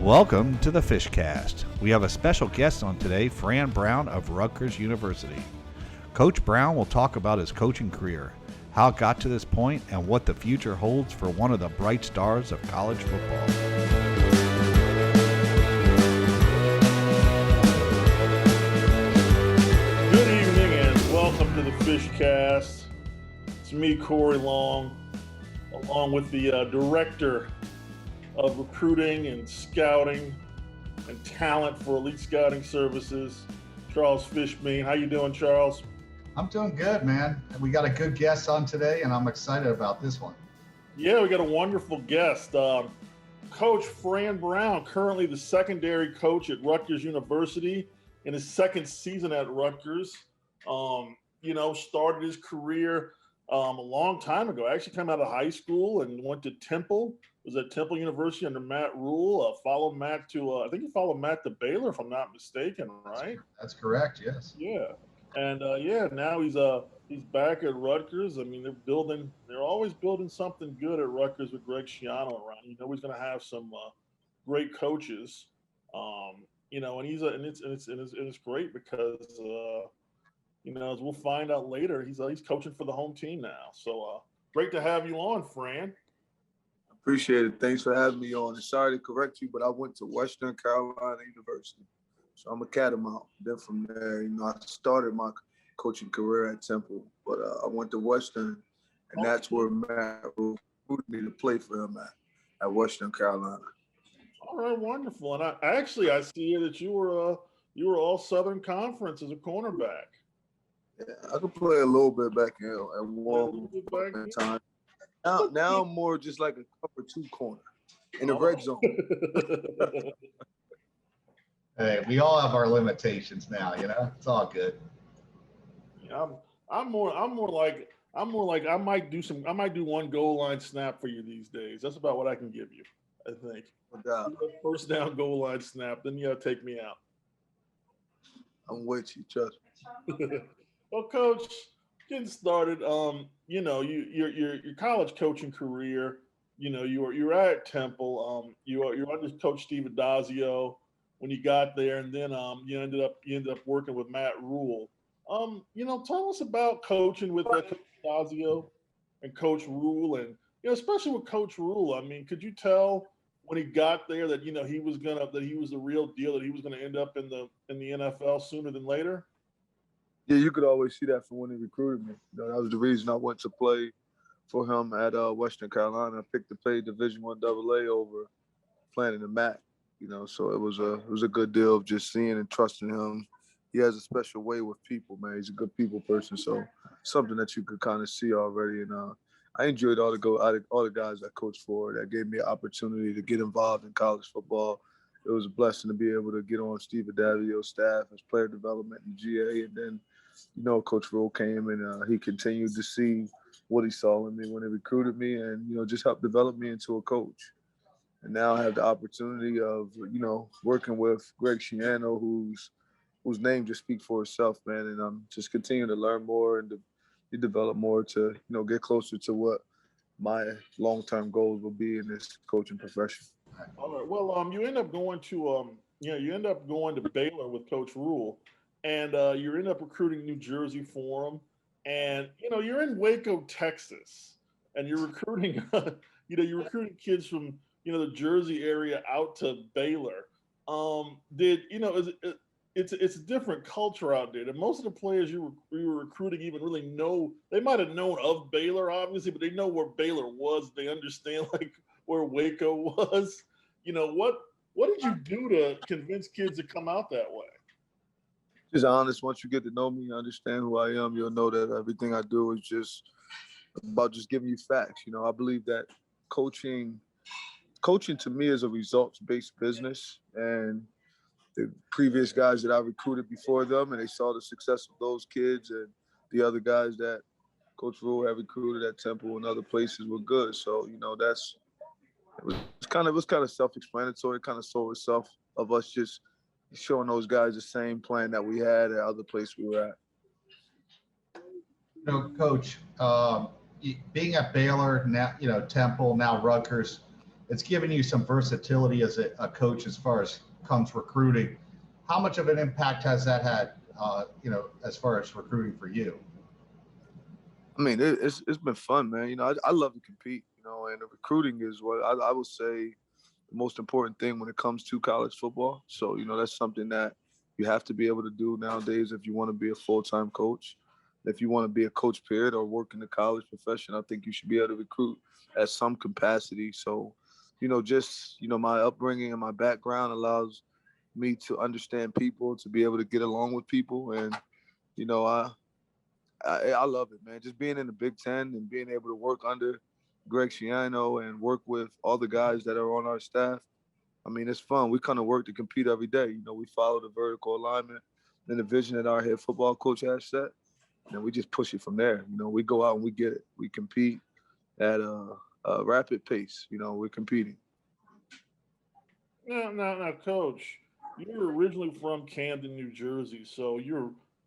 Welcome to the Fishcast. We have a special guest on today, Fran Brown of Rutgers University. Coach Brown will talk about his coaching career, how it got to this point, and what the future holds for one of the bright stars of college football. Good evening and welcome to the Fishcast. It's me, Corey Long, along with the director of recruiting and scouting and talent for Elite Scouting Services, Charles Fishbein. How you doing, Charles? I'm doing good, man. We got a good guest on today, and I'm excited about this one. Yeah, we got a wonderful guest. Coach Fran Brown, currently the secondary coach at Rutgers University in his second season at Rutgers. Started his career a long time ago. I actually came out of high school and went to Temple. Was at Temple University under Matt Rule. Followed Matt to, I think he followed Matt to Baylor, if I'm not mistaken, right? That's correct. Yes. Yeah, and now he's back at Rutgers. I mean, they're always building something good at Rutgers with Greg Schiano around. You know, he's going to have some great coaches. And it's great because as we'll find out later, he's coaching for the home team now. So great to have you on, Fran. Appreciate it. Thanks for having me on. And sorry to correct you, but I went to Western Carolina University. So I'm a Catamount. Then from there, I started my coaching career at Temple, but I went to Western, and that's where Matt recruited me to play for him at Western Carolina. All right, wonderful. And I see here that you were all Southern Conference as a cornerback. Yeah, I could play a little bit back in at one time. Now I'm more just like a cover two corner in the red zone. Hey, we all have our limitations now, it's all good. Yeah, I'm more like I might do one goal line snap for you these days. That's about what I can give you, I think. First down goal line snap, then you gotta take me out. I'm with you, trust me. Well, Coach, getting started, your college coaching career, you were at Temple, you were under Coach Steve Adazio when you got there, and then you ended up working with Matt Rule. Tell us about coaching with Coach Adazio and Coach Rule, and especially with Coach Rule. I mean, could you tell when he got there that he was the real deal, that he was gonna end up in the NFL sooner than later? Yeah, you could always see that from when he recruited me. That was the reason I went to play for him at Western Carolina. I picked to play Division I AA over playing in the MAC. So it was a good deal of just seeing and trusting him. He has a special way with people, man. He's a good people person. So something that you could kind of see already. And I enjoyed all the guys I coached for. That gave me an opportunity to get involved in college football. It was a blessing to be able to get on Steve Adazio's staff as player development in GA, and then Coach Rule came and he continued to see what he saw in me when he recruited me and, just helped develop me into a coach. And now I have the opportunity of, working with Greg Schiano, whose name just speaks for itself, man. And I'm just continuing to learn more and to develop more to, get closer to what my long-term goals will be in this coaching profession. All right. Well, you end up going to Baylor with Coach Rule. And you end up recruiting New Jersey for him, and you're in Waco, Texas, and you're recruiting, you're recruiting kids from the Jersey area out to Baylor. It's a different culture out there. And most of the players you were recruiting even really know. They might have known of Baylor, obviously, but they know where Baylor was. They understand where Waco was. What did you do to convince kids to come out that way? Just honest. Once you get to know me, understand who I am, you'll know that everything I do is just about just giving you facts. I believe that coaching to me is a results-based business, and the previous guys that I recruited before them, and they saw the success of those kids, and the other guys that Coach Rule had recruited at Temple and other places were good. So it was kind of self-explanatory. It kind of sold itself of us just showing those guys the same plan that we had at other places we were at. Coach, being at Baylor, now, Temple, now Rutgers, it's given you some versatility as a coach as far as comes recruiting. How much of an impact has that had, as far as recruiting for you? I mean, it's been fun, man. I love to compete, and the recruiting is what I would say the most important thing when it comes to college football. So, that's something that you have to be able to do nowadays if you want to be a full-time coach. If you want to be a coach, period, or work in the college profession, I think you should be able to recruit at some capacity. So, my upbringing and my background allows me to understand people, to be able to get along with people. And, you know, I love it, man. Just being in the Big Ten and being able to work under Greg Schiano and work with all the guys that are on our staff. I mean, it's fun. We kind of work to compete every day. We follow the vertical alignment and the vision that our head football coach has set, and we just push it from there. We go out and we get it. We compete at a rapid pace. We're competing. Now, Coach, you're originally from Camden, New Jersey, so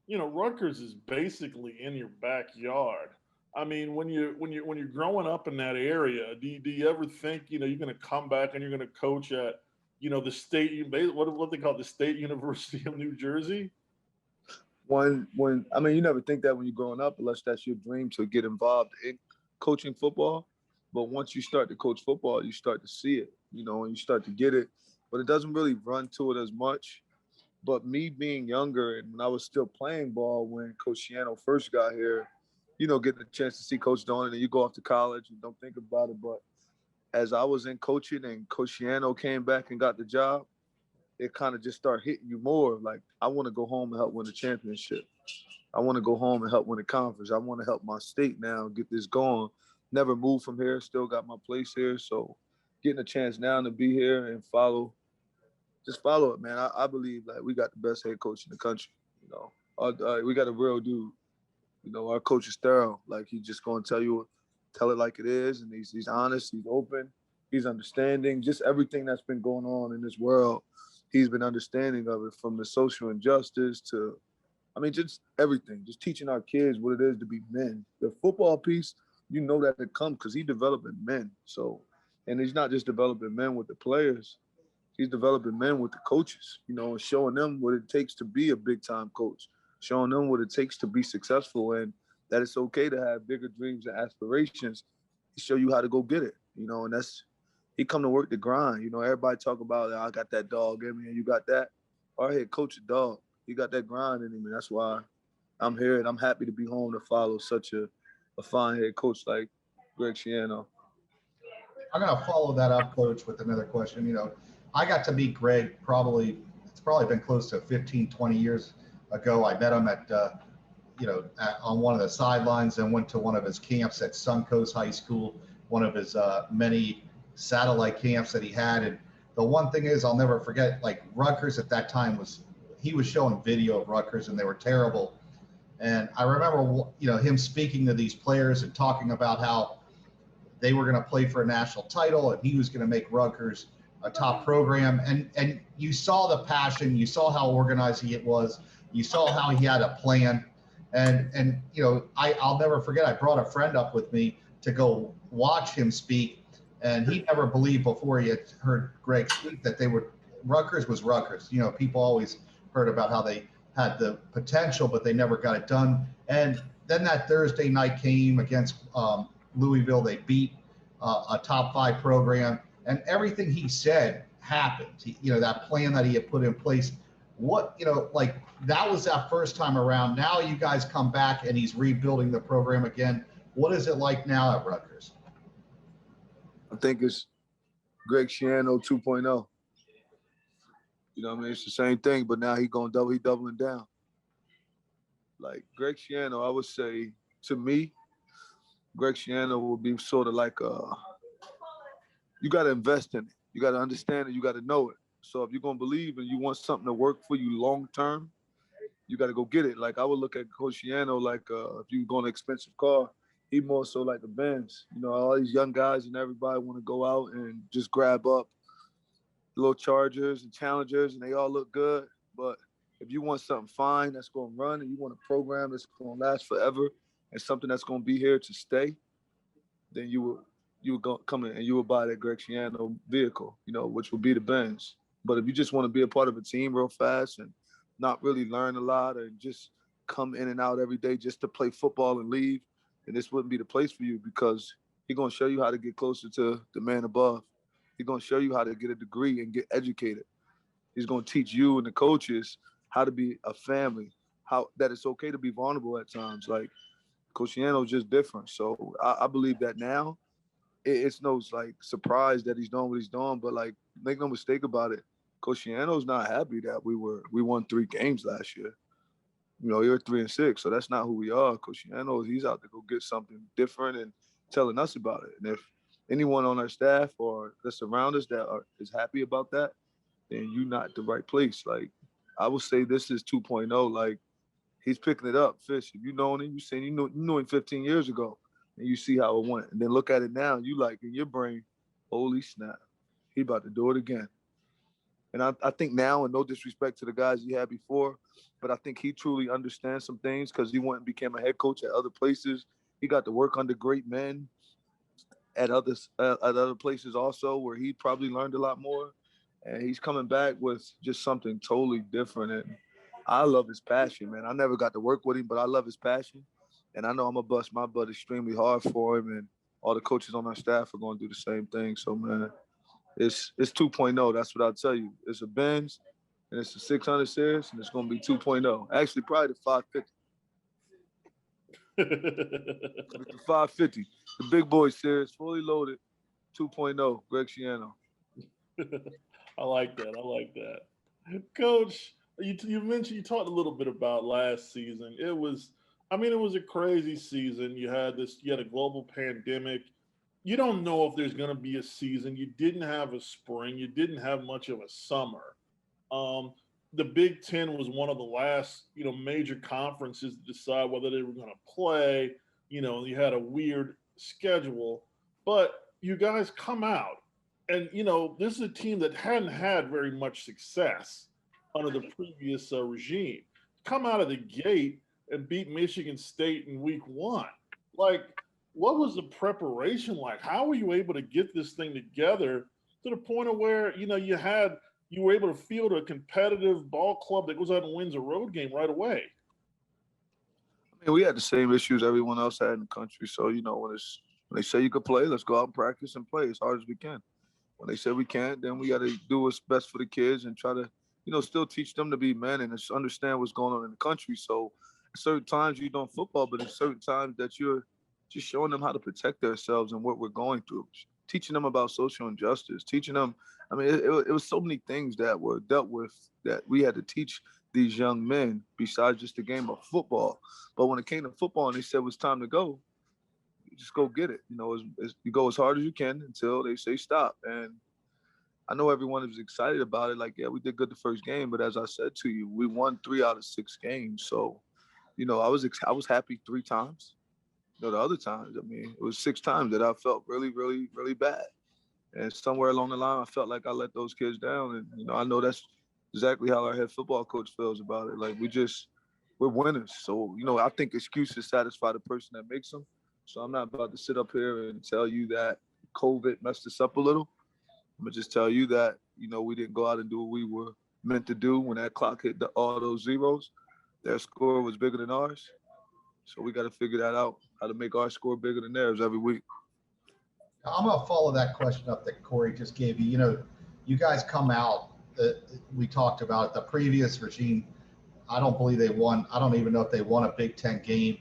Rutgers is basically in your backyard. I mean, when you're growing up in that area, do you ever think you're going to come back and you're going to coach at the state, what they call the State University of New Jersey? You never think that when you're growing up, unless that's your dream to get involved in coaching football. But once you start to coach football, you start to see it, and you start to get it. But it doesn't really run to it as much. But me being younger and when I was still playing ball when Coach Schiano first got here, getting a chance to see Coach Dolan and you go off to college and don't think about it. But as I was in coaching and Coach Schiano came back and got the job, it kind of just started hitting you more. Like, I want to go home and help win the championship. I want to go home and help win the conference. I want to help my state now get this going. Never moved from here, still got my place here. So getting a chance now to be here and follow it, man. I believe like we got the best head coach in the country. We got a real dude. Our coach is thorough. Like, he's just going to tell it like it is. And he's honest, he's open, he's understanding. Just everything that's been going on in this world, he's been understanding of it, from the social injustice to, just everything. Just teaching our kids what it is to be men. The football piece, that it comes because he's developing men. So, and he's not just developing men with the players. He's developing men with the coaches, and showing them what it takes to be a big-time coach, showing them what it takes to be successful, and that it's okay to have bigger dreams and aspirations. He show you how to go get it, and he come to work the grind. Everybody talk about, I got that dog in me, and you got that. Our head coach, a dog. He got that grind in him, and that's why I'm here, and I'm happy to be home to follow such a fine head coach like Greg Schiano. I'm going to follow that up, Coach, with another question. I got to meet Greg it's probably been close to 15, 20 years ago. I met him at, on one of the sidelines and went to one of his camps at Suncoast High School, one of his many satellite camps that he had. And the one thing is, I'll never forget, like, Rutgers at that time he was showing video of Rutgers and they were terrible. And I remember, him speaking to these players and talking about how they were going to play for a national title and he was going to make Rutgers a top program. And you saw the passion, you saw how organized he was, you saw how he had a plan. And I'll never forget, I brought a friend up with me to go watch him speak. And he never believed before he had heard Greg speak that Rutgers was Rutgers. People always heard about how they had the potential, but they never got it done. And then that Thursday night came against Louisville. They beat a top 5 program, and everything he said happened. That plan that he had put in place, that was that first time around. Now you guys come back and he's rebuilding the program again. What is it like now at Rutgers? I think it's Greg Schiano 2.0. It's the same thing, but now he doubling down. Like, Greg Schiano, I would say, to me, Greg Schiano will be sort of like you got to invest in it. You got to understand it. You got to know it. So if you're going to believe and you want something to work for you long term, you got to go get it. Like, I would look at Coach Schiano like if you go in an expensive car, he more so like the Benz. All these young guys and everybody want to go out and just grab up little Chargers and Challengers, and they all look good. But if you want something fine that's going to run, and you want a program that's going to last forever and something that's going to be here to stay, then you you would come in and you would buy that Greg Schiano vehicle, which would be the Benz. But if you just want to be a part of a team real fast and not really learn a lot and just come in and out every day just to play football and leave, then this wouldn't be the place for you, because he's going to show you how to get closer to the man above. He's going to show you how to get a degree and get educated. He's going to teach you and the coaches how to be a family, how that it's okay to be vulnerable at times. Like, Coach Schiano's just different. So I believe that now. It's no surprise that he's doing what he's doing, but make no mistake about it, Coach Schiano's not happy that we won 3 games last year. You're 3-6, so that's not who we are. Coach Schiano, he's out to go get something different and telling us about it. And if anyone on our staff or that's around us is happy about that, then you're not the right place. I would say this is 2.0. He's picking it up. Fish, if you know him, you knew him 15 years ago, and you see how it went. And then look at it now, you in your brain, holy snap, he about to do it again. And I think now, and no disrespect to the guys he had before, but I think he truly understands some things because he went and became a head coach at other places. He got to work under great men at other places also, where he probably learned a lot more. And he's coming back with just something totally different. And I love his passion, man. I never got to work with him, but I love his passion. And I know I'm going to bust my butt extremely hard for him. And all the coaches on our staff are going to do the same thing. So, man, it's 2.0. That's what I'll tell you. It's a Benz, and it's a 600 series, and it's going to be 2.0. Actually, probably the 550. The 550. The big boy series, fully loaded, 2.0, Greg Schiano. I like that. Coach, you mentioned, you talked a little bit about last season. It was a crazy season. You had a global pandemic. You don't know if there's going to be a season. You didn't have a spring. You didn't have much of a summer. The Big Ten was one of the last, major conferences to decide whether they were going to play. You had a weird schedule, but you guys come out. And, this is a team that hadn't had very much success under the previous regime. Come out of the gate and beat Michigan State in week 1. What was the preparation like? How were you able to get this thing together to the point of where, you were able to field a competitive ball club that goes out and wins a road game right away? I mean, we had the same issues everyone else had in the country. So, when they say you could play, let's go out and practice and play as hard as we can. When they say we can't, then we got to do what's best for the kids and try to, still teach them to be men and just understand what's going on in the country. So at certain times you're doing football, but at certain times that you're just showing them how to protect themselves and what we're going through, teaching them about social injustice, teaching them. I mean, it was so many things that were dealt with that we had to teach these young men besides just the game of football. But when it came to football and they said it was time to go, just go get it. You go as hard as you can until they say stop. And I know everyone was excited about it. Yeah, we did good the first game, but as I said to you, we won 3 out of 6 games. So, I was happy 3 times. The other times, it was 6 times that I felt really, really, really bad. And somewhere along the line, I felt like I let those kids down. And, I know that's exactly how our head football coach feels about it. We're winners. So, I think excuses satisfy the person that makes them. So I'm not about to sit up here and tell you that COVID messed us up a little. I'm going to just tell you that, we didn't go out and do what we were meant to do when that clock hit all those zeros. Their score was bigger than ours. So we got to figure that out, how to make our score bigger than theirs every week. I'm going to follow that question up that Corey just gave you. You guys come out, we talked about it, the previous regime. I don't believe they won. I don't even know if they won a Big Ten game.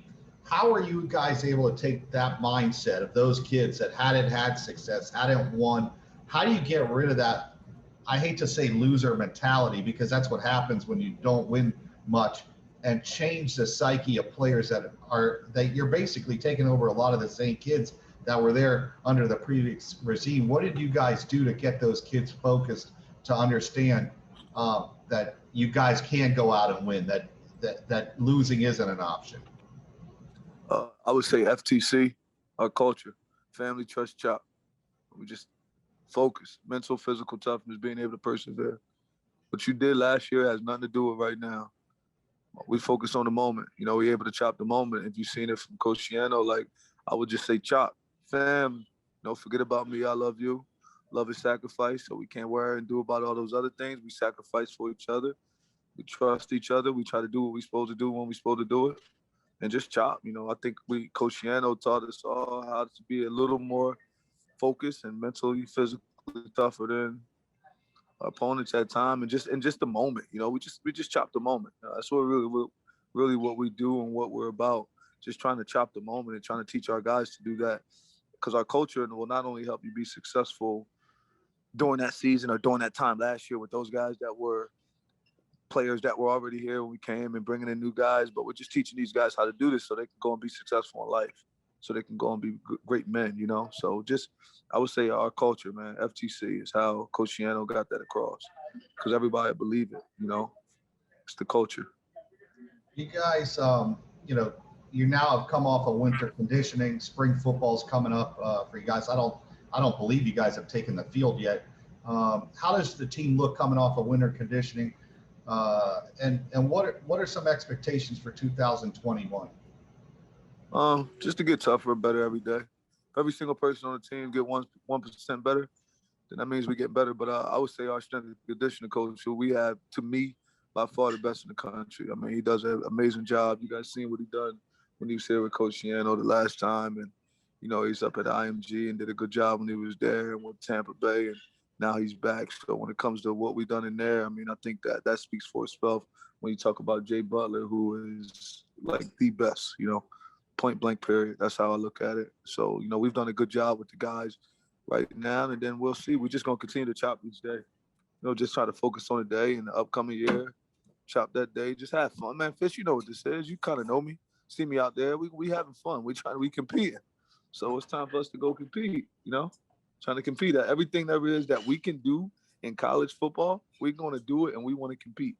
How are you guys able to take that mindset of those kids that hadn't had success, hadn't won? How do you get rid of that, I hate to say loser mentality, because that's what happens when you don't win much, and change the psyche of players that you're basically taking over a lot of the same kids that were there under the previous regime? What did you guys do to get those kids focused to understand that you guys can go out and win, that losing isn't an option? I would say FTC, our culture, family, trust, chop. We just focus, mental, physical toughness, being able to persevere. What you did last year has nothing to do with right now. We focus on the moment. We're able to chop the moment. If you've seen it from Coach Schiano, I would just say chop, fam, Forget about me. I love you. Love is sacrifice. So we can't worry and do about all those other things. We sacrifice for each other. We trust each other. We try to do what we're supposed to do when we're supposed to do it. And just chop. I think Coach Shiano taught us all how to be a little more focused and mentally, physically tougher than opponents at time, and just the moment. We just chop the moment. That's really what we do and what we're about. Just trying to chop the moment and trying to teach our guys to do that, because our culture will not only help you be successful during that season or during that time last year with those guys that were players that were already here when we came and bringing in new guys, but we're just teaching these guys how to do this so they can go and be successful in life, so they can go and be great men, So just, I would say our culture, man, FTC is how Coach Shiano got that across, because everybody believe it, It's the culture. You guys, you now have come off of winter conditioning. Spring football's coming up for you guys. I don't believe you guys have taken the field yet. How does the team look coming off of winter conditioning? And what are some expectations for 2021? Just to get tougher and better every day. If every single person on the team get 1% better, then that means we get better. But I would say our strength and conditioning coach, who we have, to me, by far the best in the country. I mean, he does an amazing job. You guys seen what he done when he was here with Coach Shiano the last time, and he's up at IMG and did a good job when he was there and with Tampa Bay, and now he's back. So when it comes to what we've done in there, I mean, I think that speaks for itself when you talk about Jay Butler, who is like the best, point blank period. That's how I look at it. So, we've done a good job with the guys right now, and then we'll see. We're just going to continue to chop each day. Just try to focus on the day and the upcoming year, chop that day, just have fun. Man, Fish, you know what this is. You kind of know me. See me out there. We having fun. We competing. So it's time for us to go compete, trying to compete at everything there is that we can do in college football. We're going to do it, and we want to compete.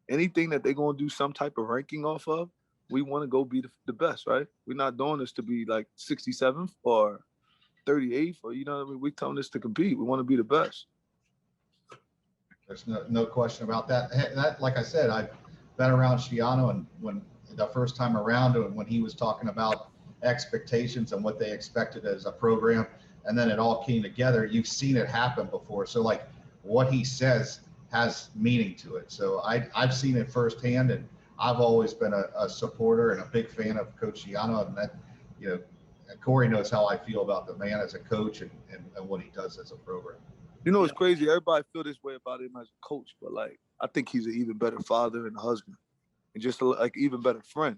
Anything that they're going to do some type of ranking off of, we want to go be the best, right? We're not doing this to be like 67th or 38th or, we're telling this to compete. We want to be the best. There's no question about that. That, like I said, I've been around Shiano, and when the first time around, and when he was talking about expectations and what they expected as a program, and then it all came together. You've seen it happen before. So like what he says has meaning to it. So I've seen it firsthand, and I've always been a supporter and a big fan of Coach Shiano, and that, Corey knows how I feel about the man as a coach and what he does as a program. It's crazy. Everybody feel this way about him as a coach, but like, I think he's an even better father and husband, and just like even better friend.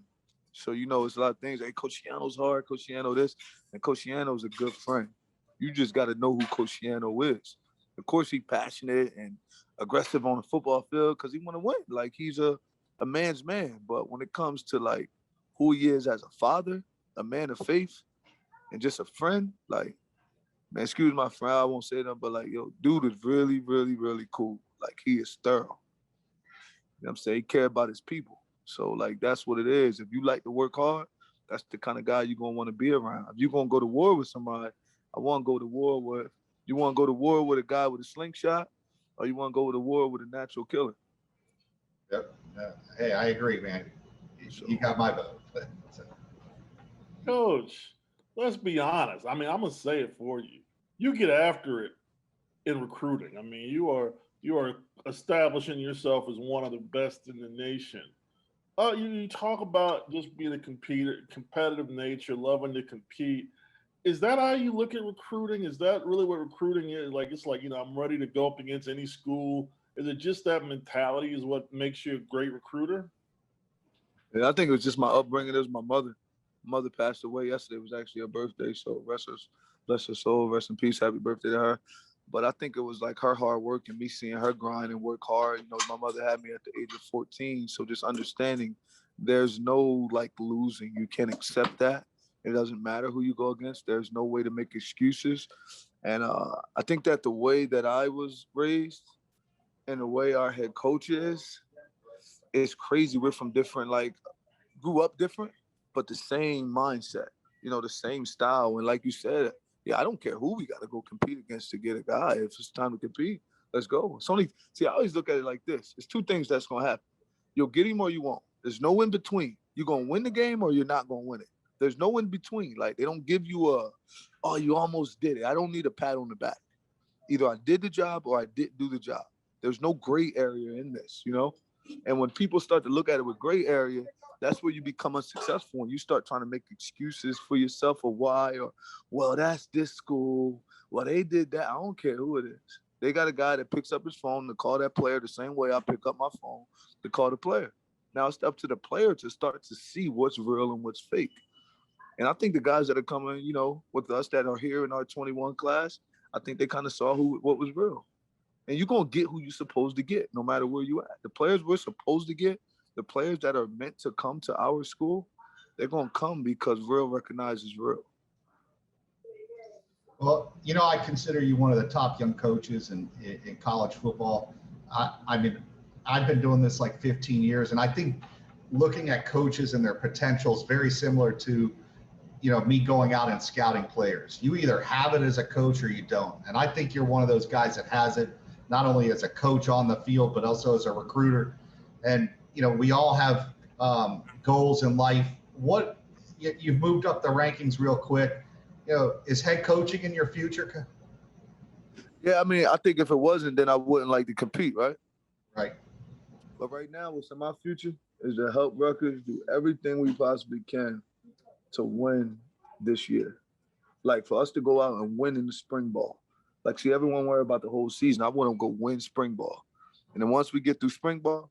So, it's a lot of things. Hey, Coach Shiano's hard, Coach Shiano this, and Coach Shiano's a good friend. You just got to know who Coach Shiano is. Of course, he's passionate and aggressive on the football field because he want to win. Like, he's a man's man. But when it comes to, like, who he is as a father, a man of faith, and just a friend, like, man, excuse my friend, I won't say that, but, like, dude is really, really, really cool. Like, he is thorough. You know what I'm saying? He cares about his people. So, like, that's what it is. If you like to work hard, that's the kind of guy you're going to want to be around. If you're going to go to war with somebody, you want to go to war with a guy with a slingshot, or you want to go to war with a natural killer? Yep. Hey, I agree, man. You got my vote. Coach, let's be honest. I mean, I'm going to say it for you. You get after it in recruiting. I mean, you are establishing yourself as one of the best in the nation. You talk about just being a competitive nature, loving to compete. Is that how you look at recruiting? Is that really what recruiting is? Like, it's like, I'm ready to go up against any school. Is it just that mentality is what makes you a great recruiter? Yeah, I think it was just my upbringing. It was my mother. Mother passed away yesterday. It was actually her birthday. So bless her soul, rest in peace. Happy birthday to her. But I think it was like her hard work and me seeing her grind and work hard. My mother had me at the age of 14. So just understanding there's no like losing. You can't accept that. It doesn't matter who you go against. There's no way to make excuses. And I think that the way that I was raised and the way our head coach is crazy. We're from different, like, grew up different, but the same mindset, the same style. And like you said, yeah, I don't care who we got to go compete against to get a guy. If it's time to compete, let's go. I always look at it like this. It's two things that's going to happen. You'll get him or you won't. There's no in between. You're going to win the game or you're not going to win it. There's no in between. Like, they don't give you oh, you almost did it. I don't need a pat on the back. Either I did the job or I didn't do the job. There's no gray area in this, you know? And when people start to look at it with gray area, that's where you become unsuccessful, and you start trying to make excuses for yourself or why, or, well, that's this school. Well, they did that. I don't care who it is. They got a guy that picks up his phone to call that player the same way I pick up my phone to call the player. Now it's up to the player to start to see what's real and what's fake. And I think the guys that are coming, you know, with us that are here in our 21 class, I think they kind of saw what was real. And you're going to get who you're supposed to get, no matter where you at. The players we're supposed to get, the players that are meant to come to our school, they're going to come because real recognizes real. Well, you know, I consider you one of the top young coaches in college football. I mean, I've been doing this like 15 years, and I think looking at coaches and their potential is very similar to, you know, me going out and scouting players. You either have it as a coach or you don't. And I think you're one of those guys that has it, not only as a coach on the field, but also as a recruiter. And, you know, we all have goals in life. You've moved up the rankings real quick. You know, is head coaching in your future? Yeah, I mean, I think if it wasn't, then I wouldn't like to compete, right? Right. But right now, what's in my future is to help Rutgers do everything we possibly can to win this year. Like, for us to go out and win in the spring ball. Like, see, everyone worry about the whole season. I want to go win spring ball. And then once we get through spring ball,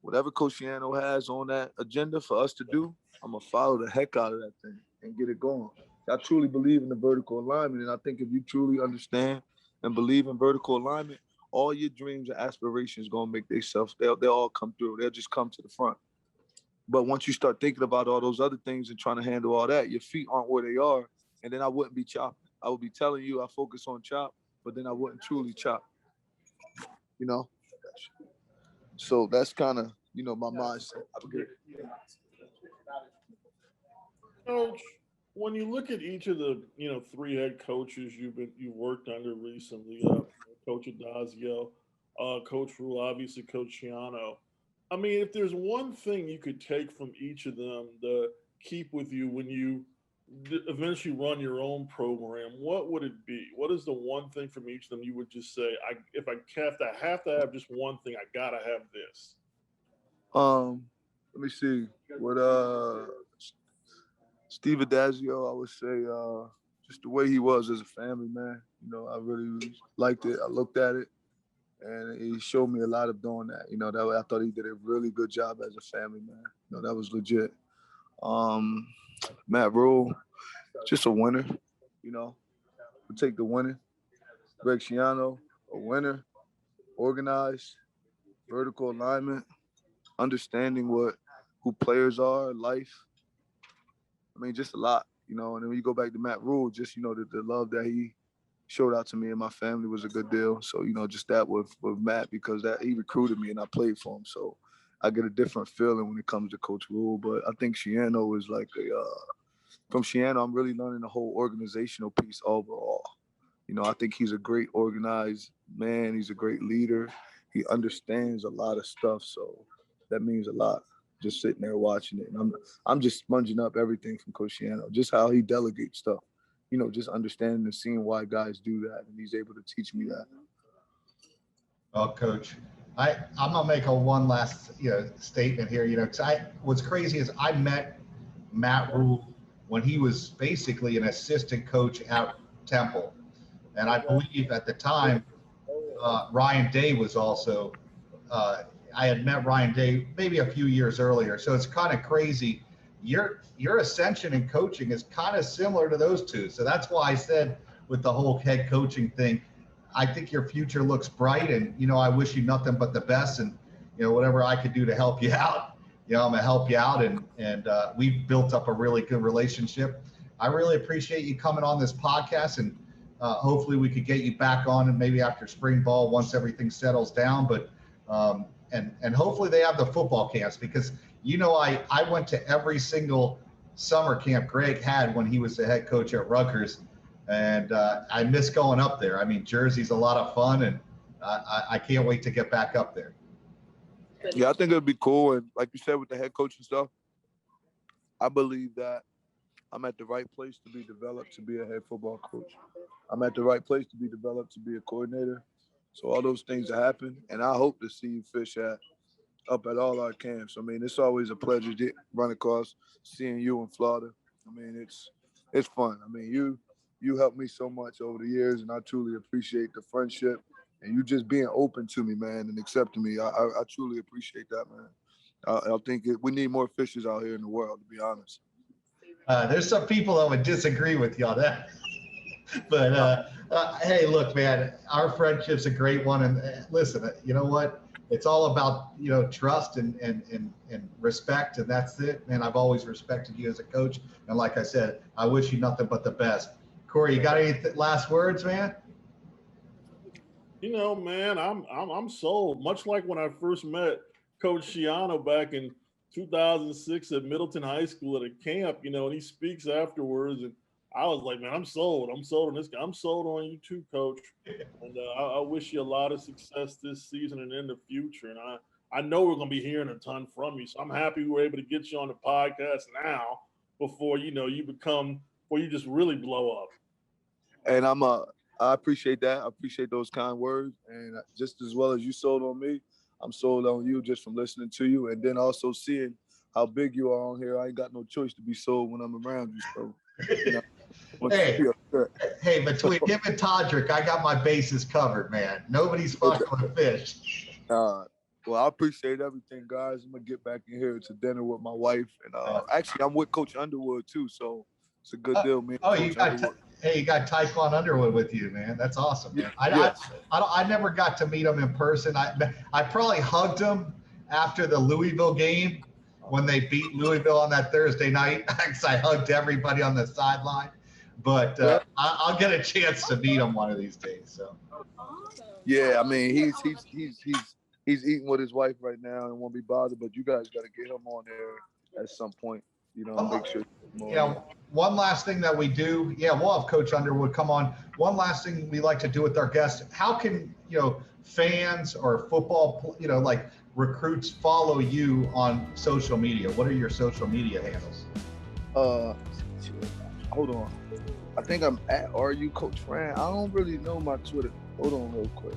whatever Coach Shiano has on that agenda for us to do, I'm going to follow the heck out of that thing and get it going. I truly believe in the vertical alignment, and I think if you truly understand and believe in vertical alignment, all your dreams and aspirations going to make themselves, they'll all come through. They'll just come to the front. But once you start thinking about all those other things and trying to handle all that, your feet aren't where they are, and then I wouldn't be chopping. I would be telling you I focus on chop, but then I wouldn't truly chop, you know? So that's kind of, you know, my mindset. Coach, when you look at each of the, you know, three head coaches you've worked under recently, Coach Adazio, Coach Rule, obviously Coach Shiano. I mean, if there's one thing you could take from each of them to keep with you when you eventually run your own program, what would it be? What is the one thing from each of them you would just say, if I have to have just one thing, I gotta have this? Let me see. What Steve Adazio, I would say just the way he was as a family man. You know, I really liked it. I looked at it, and he showed me a lot of doing that. You know, that I thought he did a really good job as a family man. You know, that was legit. Matt Rule, just a winner. You know, we'll take the winning. Greg Schiano, a winner, organized, vertical alignment, understanding who players are, life. I mean, just a lot, you know. And then when you go back to Matt Rule, just, you know, the love that he showed out to me and my family was a good deal. So, you know, just that with Matt, because that he recruited me and I played for him. So I get a different feeling when it comes to Coach Rule. But I think Shiano is like from Shiano, I'm really learning the whole organizational piece overall. You know, I think he's a great organized man. He's a great leader. He understands a lot of stuff. So that means a lot. Just sitting there watching it. And I'm just sponging up everything from Coach Shiano, just how he delegates stuff. You know, just understanding and seeing why guys do that. And he's able to teach me that. Well, Coach, I'm going to make one last, you know, statement here. You know, what's crazy is I met Matt Rule when he was basically an assistant coach at Temple. And I believe at the time, Ryan Day was also I had met Ryan Day maybe a few years earlier. So it's kind of crazy. Your ascension in coaching is kind of similar to those two. So that's why I said with the whole head coaching thing, I think your future looks bright, and, you know, I wish you nothing but the best, and, you know, whatever I could do to help you out, you know, I'm gonna help you out. And we've built up a really good relationship. I really appreciate you coming on this podcast, and hopefully we could get you back on, and maybe after spring ball, once everything settles down. But and hopefully they have the football camps, because, you know, I went to every single summer camp Greg had when he was the head coach at Rutgers, and I miss going up there. I mean, Jersey's a lot of fun, and I can't wait to get back up there. Yeah, I think it'd be cool. And like you said, with the head coaching stuff, I believe that I'm at the right place to be developed to be a head football coach. I'm at the right place to be developed to be a coordinator. So all those things have happened, and I hope to see you fish up at all our camps. I mean, it's always a pleasure to run across, seeing you in Florida. I mean, it's fun. I mean, you helped me so much over the years, and I truly appreciate the friendship and you just being open to me, man, and accepting me. I truly appreciate that, man. I think we need more fishers out here in the world, to be honest. There's some people that would disagree with you on that. But hey, look, man, our friendship's a great one. And listen, you know what? It's all about, trust and respect. And that's it. And I've always respected you as a coach. And like I said, I wish you nothing but the best. Corey, you got any last words, man? Man, I'm sold. Much like when I first met Coach Schiano back in 2006 at Middleton High School at a camp, and he speaks afterwards, and I was like, man, I'm sold. I'm sold on this guy. I'm sold on you too, Coach. And I wish you a lot of success this season and in the future. And I know we're going to be hearing a ton from you. So I'm happy we were able to get you on the podcast now before, you just really blow up. And I appreciate that. I appreciate those kind words. And just as well as you sold on me, I'm sold on you just from listening to you. And then also seeing how big you are on here. I ain't got no choice to be sold when I'm around you. So, Hey, between him and Todrick, I got my bases covered, man. Nobody's fucking with fish. Well, I appreciate everything, guys. I'm going to get back in here to dinner with my wife. And actually, I'm with Coach Underwood, too. So it's a good deal, man. You got Tyquan Underwood with you, man. That's awesome, man. I never got to meet him in person. I probably hugged him after the Louisville game when they beat Louisville on that Thursday night. Because I hugged everybody on the sideline. But I'll get a chance to meet him one of these days. So. Yeah, I mean, he's eating with his wife right now and won't be bothered. But you guys got to get him on there at some point. Make sure. One last thing that we do, we'll have Coach Underwood come on. One last thing we like to do with our guests, how can, fans or football, like recruits follow you on social media? What are your social media handles? Hold on. I think I'm at RU Coach Fran. I don't really know my Twitter. Hold on real quick.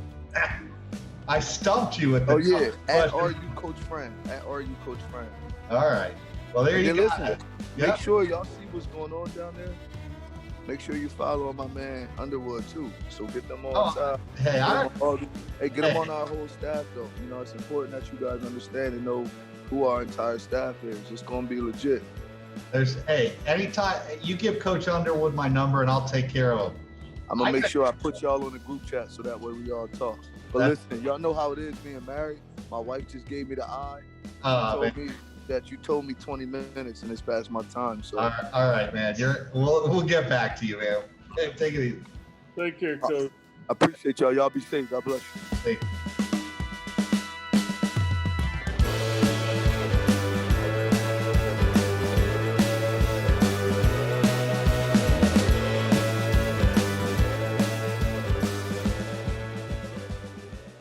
I stumped you with the at RU Coach Fran. At RU Coach Fran. All right. Well, there you go. Listen, make sure y'all see what's going on down there. Make sure you follow my man Underwood too. So get them on top. Get them on our whole staff though. It's important that you guys understand and know who our entire staff is. It's gonna be legit. Anytime you give Coach Underwood my number and I'll take care of him. I'm gonna make sure I put y'all on the group chat so that way we all talk. But listen, y'all know how it is being married. My wife just gave me the eye. Told me that you told me 20 minutes and it's past my time. So all right, man. We'll get back to you, man. Take it easy. Take care, Coach. I appreciate y'all. Y'all be safe. God bless you. Thank you.